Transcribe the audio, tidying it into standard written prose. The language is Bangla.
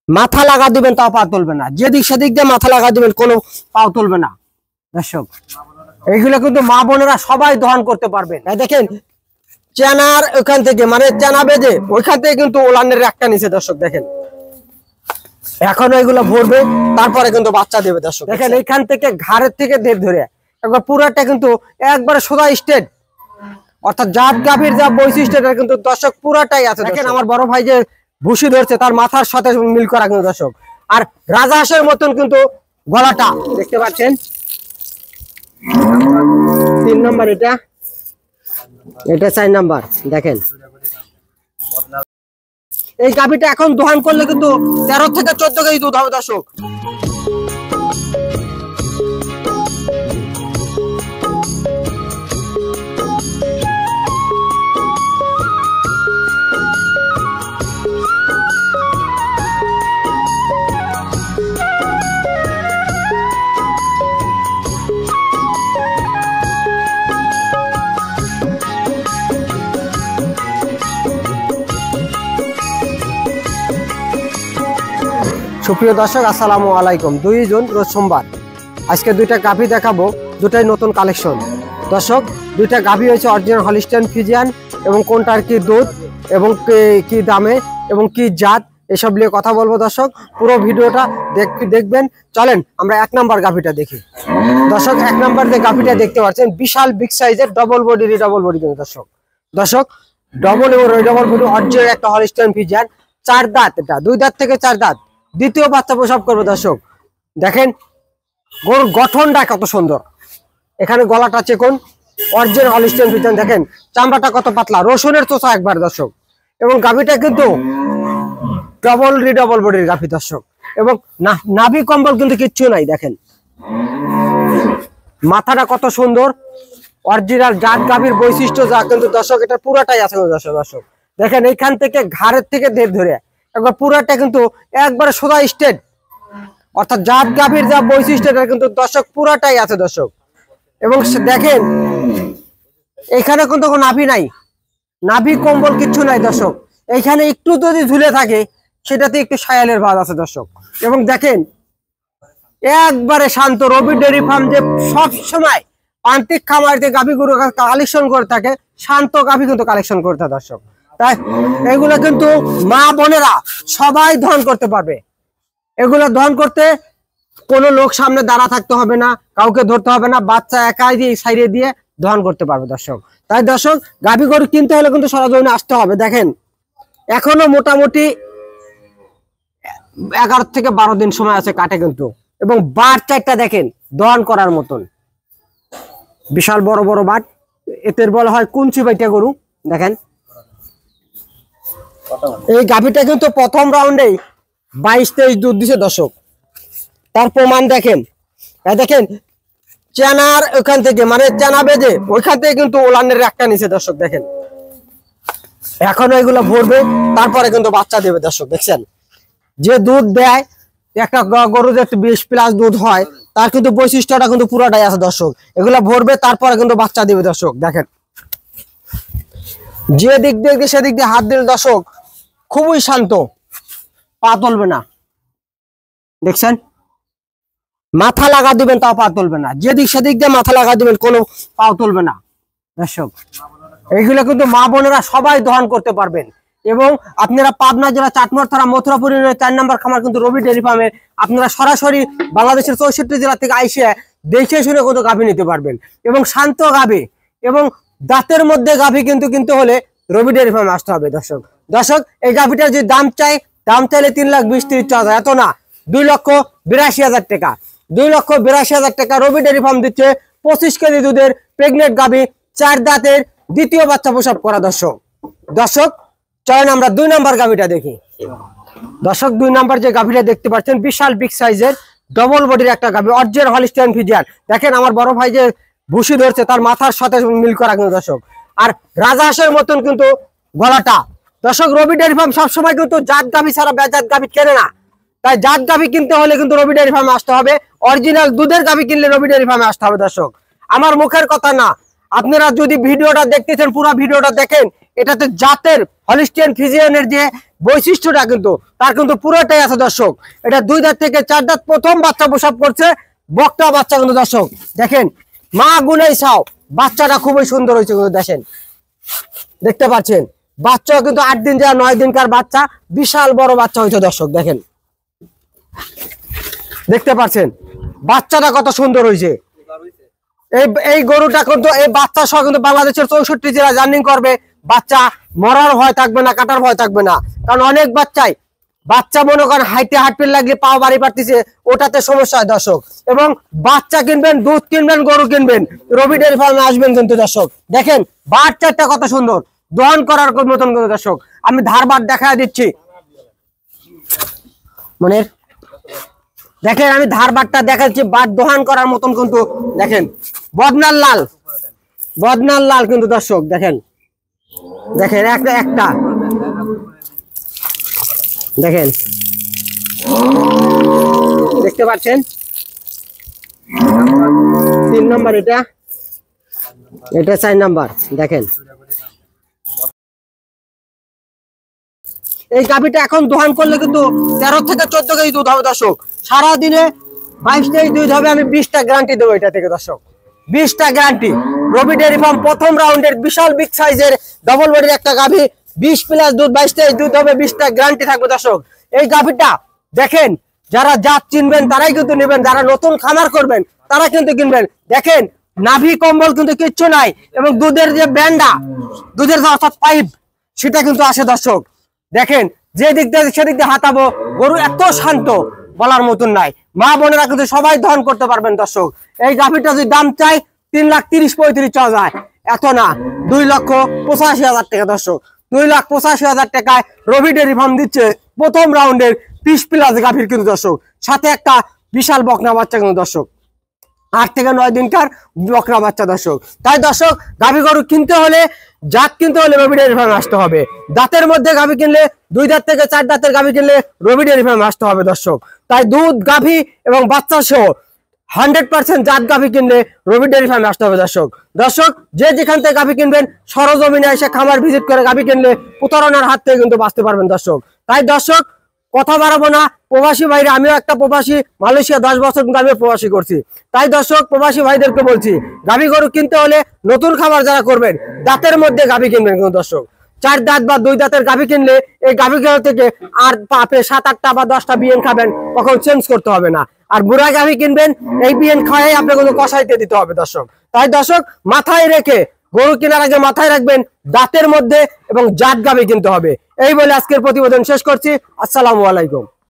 মাথা লাগা দিবেন তাও পা তুলবে না, যেদিক সেদিক দিয়ে মাথা লাগা দিবেন কোনো পাও তুলবে না দর্শক। এইগুলো কিন্তু মা বোনেরা সবাই দহন করতে পারবেন। দেখেন চেনার ওখান থেকে মানে চেনা বেঁধে ওইখান থেকে কিন্তু ওলানের একটা নিচে দর্শক দেখেন, এখন এগুলো ভরবে তারপরে কিন্তু বাচ্চা দেবে দর্শক। দেখেন এইখান থেকে ঘাড়ের থেকে দেব ধরে একবার পুরাটা কিন্তু একবারে সোজা স্টেট, অর্থাৎ জাত গাভীর যা বৈশিষ্ট্য এটা কিন্তু দর্শক পুরাটাই আছে। দেখেন আমার বড় ভাই যে ভুসি ধরছে তার মাথার সাথে মিল করা কিন্তু দর্শক। আর রাজহাঁসের মতন কিন্তু গলাটা দেখতে পাচ্ছেন, 3 নম্বর, এটা 4 নম্বর। দেখেন এই গাভীটা এখন দহন করলে কিন্তু 13 থেকে 14 কেজি দুধ হবে দর্শক। সুপ্রিয় দর্শক আসসালামু আলাইকুম। 2 জুন রোজ সোমবার। আজকে দুইটা গাভী দেখাবো, দুটাই নতুন কালেকশন দর্শক। দুইটা গাভী হয়েছে অরিজিনাল হলিস্টিয়ান ফ্রিজিয়ান, এবং কোনটার কি দুধ এবং কি দামে এবং কি জাত এসব নিয়ে কথা বলবো দর্শক। পুরো ভিডিওটা দেখবেন। চলেন আমরা 1 নম্বর গাভীটা দেখি দর্শক। 1 নম্বর যে গাভীটা দেখতে পাচ্ছেন বিশাল বিগ সাইজের ডবল বডি কিন্তু দর্শক। ডবল বডি অরিজিনাল একটা হলিস্টিয়ান ফ্রিজিয়ান, 4 দাঁত, এটা 2 দাঁত থেকে 4 দাঁত, দ্বিতীয় বাচ্চা প্রসব করবে দর্শক। দেখেন গরুর গঠনটা কত সুন্দর, এখানে গলাটা চেকুন, অরিজিনাল হলিস্টিয়ান ফ্রিজিয়ান। দেখেন চামড়াটা কত পাতলা, রসুনের চোষা একবার দর্শক। এবং গাভীটা কিন্তু ডবল বডির গাভী দর্শক, এবং নাভি কম্বল কিন্তু কিচ্ছু নাই। দেখেন মাথাটা কত সুন্দর, অরিজিনাল জাত গাভীর বৈশিষ্ট্য যা কিন্তু দর্শক এটা পুরাটাই আছে দর্শক। দেখেন এইখান থেকে ঘাড়ের থেকে দেব ধরে একবার পুরাটা কিন্তু একবারে সোজা স্টেট, অর্থাৎ জাত গাভীর যা বৈশিষ্ট্য এটা কিন্তু দর্শক পুরাটাই আছে দর্শক। এবং দেখেন এখানে কিন্তু কোনো নাভি নাই, নাভি কম্বল কিচ্ছু নাই দর্শক। এইখানে একটু যদি ঝুলে থাকে সেটাতে একটু সায়ালের ভাব আছে দর্শক। এবং দেখেন একবারে শান্ত, রবি ডেয়ারি ফার্ম যে সব সময় প্রান্তিক খামার যে গাভী গরু কালেকশন করে থাকে, শান্ত গাভী কিন্তু কালেকশন করতে দর্শক। তাই এগুলো কিন্তু মা বোনেরা সবাই দহন করতে পারবে। এগুলো দহন করতে কোনো লোক সামনে দাঁড়া থাকতে হবে না, কাউকে ধরতে হবে না, বাচ্চা একাই দিয়ে সাইডে দিয়ে দহন করতে পারবে দর্শক। তাই দর্শক গাভী গরু কিনতে হলে কিন্তু সরজমিনে আসতে হবে। দেখেন এখনো মোটামুটি 11 থেকে 12 দিন সময় আছে কাটে কিন্তু। এবং বাট 4টা দেখেন দহন করার মতন, বিশাল বড় বড় বাট, এদের বলা হয় কুঞ্চি বাইটা গরু। দেখেন এই গাভীটা কিন্তু প্রথম রাউন্ডেই 22-23 দুধ দিছে দর্শক, তার প্রমাণ দেখেন। দেখেন চেনার ওখান থেকে মানে চেনা বেঁধে ওইখান থেকে কিন্তু ওলানের একটা নিচে দর্শক। দেখেন এখন এগুলো ভরবে তারপরে কিন্তু বাচ্চা দেবে দর্শক। দেখছেন যে দুধ দেয় একটা গরু যে 20+ দুধ হয় তার কিন্তু বৈশিষ্ট্যটা কিন্তু পুরোটাই আছে দর্শক। এগুলো ভরবে তারপরে কিন্তু বাচ্চা দেবে দর্শক। দেখেন যে দিক দিয়ে সেদিক দিয়ে হাত দিলে দর্শক খুবই শান্ত, পা তুলবে না। দেখছেন মাথা লাগা দিবেন তাও পা তুলবে না, যেদিক সেদিক দিয়ে মাথা লাগা দিবেন কোনো পাও তুলবে না দর্শক। এইগুলো কিন্তু মা বোনেরা সবাই দহন করতে পারবেন। এবং আপনারা পাবনা জেলা চাটমোহর থানা মথুরাপুর 4 নম্বর খামার কিন্তু রবি ডেয়ারি ফার্মে আপনারা সরাসরি বাংলাদেশের 64 জেলা থেকে আইসে দেখে শুনে কিন্তু গাভী নিতে পারবেন। এবং শান্ত গাভী এবং দাঁতের মধ্যে গাভী কিন্তু কিনতে হলে রবি ডেয়ারি ফার্মে আসতে হবে দর্শক। এই গাভীটার যে দাম চাইলে 3,20,30,000, এত না, 2,82,000 টাকা। 2,82,000 টাকা রবি ডেয়ারি ফার্ম দিচ্ছে 25 কেজি দুধের প্রেগনেন্ট গাভী, 4 দাঁতের, দ্বিতীয় বাচ্চা প্রসব করা দর্শক। চলেন আমরা 2 নম্বর গাভীটা দেখি দর্শক। 2 নম্বর যে গাভীটা দেখতে পাচ্ছেন বিশাল বিগ সাইজের ডবল বডির একটা গাভী, অরিজিনাল হলিস্টিয়ান ফ্রিজিয়ান। দেখেন আমার বড় ভাই যে ভুসি ধরছে তার মাথার সাথে মিল করা কিন্তু দর্শক। আর রাজহাঁসের মতন কিন্তু গলাটা দর্শক। রবি ডেয়ারি ফার্ম সবসময় কিন্তু জাত গাভী ছাড়া বেজাত গাভী কেনে না, তাই জাত গাভী কিনতে হলে কিন্তু রবি ডেয়ারি ফার্মে আসতে হবে। অরিজিনাল দুধের গাভী কিনলে রবি ডেয়ারি ফার্মে আসতে হবে দর্শক। আমার মুখের কথা না, আপনারা যদি ভিডিওটা দেখতেছেন পুরো ভিডিওটা দেখেন, এটাতে জাতের হলিস্টিয়ান ফ্রিজিয়ানের যে বৈশিষ্ট্যটা কিন্তু তার কিন্তু পুরোটাই আছে দর্শক। এটা 2 দাঁত থেকে 4 দাঁত প্রথম বাচ্চা প্রসব করছে, বকটা বাচ্চা কিন্তু দর্শক দেখেন, মা গুনাই ছাও, বাচ্চাটা খুবই সুন্দর হয়েছে কিন্তু দেখেন, দেখতে পাচ্ছেন বাচ্চা কিন্তু 8 দিন যা 9 দিনকার বাচ্চা, বিশাল বড় বাচ্চা হয়েছে দর্শক দেখেন, দেখতে পাচ্ছেন বাচ্চাটা কত সুন্দর হয়েছে। এই গরুটা কিন্তু এই বাচ্চা সহ কিন্তু বাংলাদেশের 64 জেলা জার্নি করবে, বাচ্চা মরার ভয় থাকবে না, কাটার ভয় থাকবে না। কারণ অনেক বাচ্চা মনে করেন হাইটে হাঁটপিল লাগলে পাও বাড়ি পারতেছে, ওটাতে সমস্যা হয় দর্শক। এবং বাচ্চা কিনবেন, দুধ কিনবেন, গরু কিনবেন, রবি ডেয়ারি ফার্মে আসবেন কিন্তু দর্শক দেখেন বাচ্চাটা কত সুন্দর দহন করার মতন কিন্তু দর্শক। আমি ধারবার দেখা দিচ্ছি মনের, দেখেন আমি ধারবারটা দেখাচ্ছি, বাট দহন করার মতন কিন্তু দেখেন, বদনার লাল কিন্তু দর্শক দেখেন, দেখেন একটা দেখেন, দেখতে পাচ্ছেন 3 নম্বর, এটা 4 নম্বর দেখেন। এই গাভীটা এখন দোহান করলে কিন্তু 13 থেকে 14 কেজি দুধ হবে দর্শক, সারাদিনে 22 কেজি দুধ হবে। আমি 20টা গ্যারান্টি দেবো এটা থেকে দর্শক, 20টা গ্যারান্টি। রবি ডেয়ারি ফার্ম প্রথম রাউন্ডের বিশাল বিগ সাইজের ডবল বডির একটা গাভী, 20 প্লাস দুধ, 22 কেজি দুধ হবে, 20টা গ্যারান্টি থাকবে দর্শক। এই গাভীটা দেখেন, যারা জাত চিনবেন তারাই কিন্তু নেবেন, যারা নতুন খামার করবেন তারা কিন্তু কিনবেন। দেখেন নাভি কম্বল কিন্তু কিচ্ছু নাই, এবং দুধের যে ব্যান্ডা, দুধের যে অর্থাৎ পাইপ, সেটা কিন্তু আসে দর্শক দেখেন, যে দিক দিয়ে সেদিক দিয়ে হাতাবো, গরু এত শান্ত বলার মতন নাই। মা বোনেরা কিন্তু সবাই দহন করতে পারবেন দর্শক। এই গাভীটা যদি দাম চাই 3,30,35 চাওয়া যায়, এত না, 2,85,000 টাকা দর্শক। 2,85,000 টাকায় রবি ডেয়ারি ফার্ম দিচ্ছে প্রথম রাউন্ডের 20 প্লাস গাভীর কিন্তু দর্শক, সাথে একটা বিশাল বকনা বাচ্চা কিন্তু দর্শক, 8 থেকে 9 দিনকার বকনা বাচ্চা দর্শক। তাই দর্শক গাভী গরু কিনতে হলে, জাত কিনতে হলে রবি ডেয়ারি ফার্মে আসতে হবে। দাঁতের মধ্যে গাভী কিনলে, 2 দাঁত থেকে 4 দাঁতের গাভী কিনলে রবি ডেয়ারি ফার্মে আসতে হবে দর্শক। তাই দুধ, গাভী এবং বাচ্চা সহ 100% জাত গাভী কিনলে রবি ডেয়ারি ফার্মে আসতে হবে দর্শক। যে যেখান থেকে গাভী কিনবেন, সরজমিনে এসে খামার ভিজিট করে গাভী কিনলে প্রতারণার হাত থেকে কিন্তু বাঁচতে পারবেন দর্শক। তাই দর্শক কথা বাড়াবো না, প্রবাসী ভাইরা, আমিও একটা প্রবাসী, মালয়েশিয়া 10 বছর কিন্তু আমি প্রবাসী করছি। তাই দর্শক প্রবাসী ভাইদেরকে বলছি, গাভী গরু কিনতে হলে নতুন খামার যারা করবেন, দাঁতের মধ্যে গাভী কিনবেন কিন্তু দর্শক। 4 দাঁত বা 2 দাঁতের গাভী কিনলে এই গাভী গরু থেকে আর আপনি 7-8টা বা 10টা বিএন খাবেন, কখন চেঞ্জ করতে হবে না। আর বুড়া গাভী কিনবেন, এই বিএন খাওয়াই আপনাকে কিন্তু কষাইতে দিতে হবে দর্শক। তাই দর্শক মাথায় রেখে গরু কেনার আগে মাথায় রাখবেন, দাঁতের মধ্যে এবং জাত গাভী কিনতে হবে। এই বলে আজকের প্রতিবেদন শেষ করছি। আসসালামু আলাইকুম।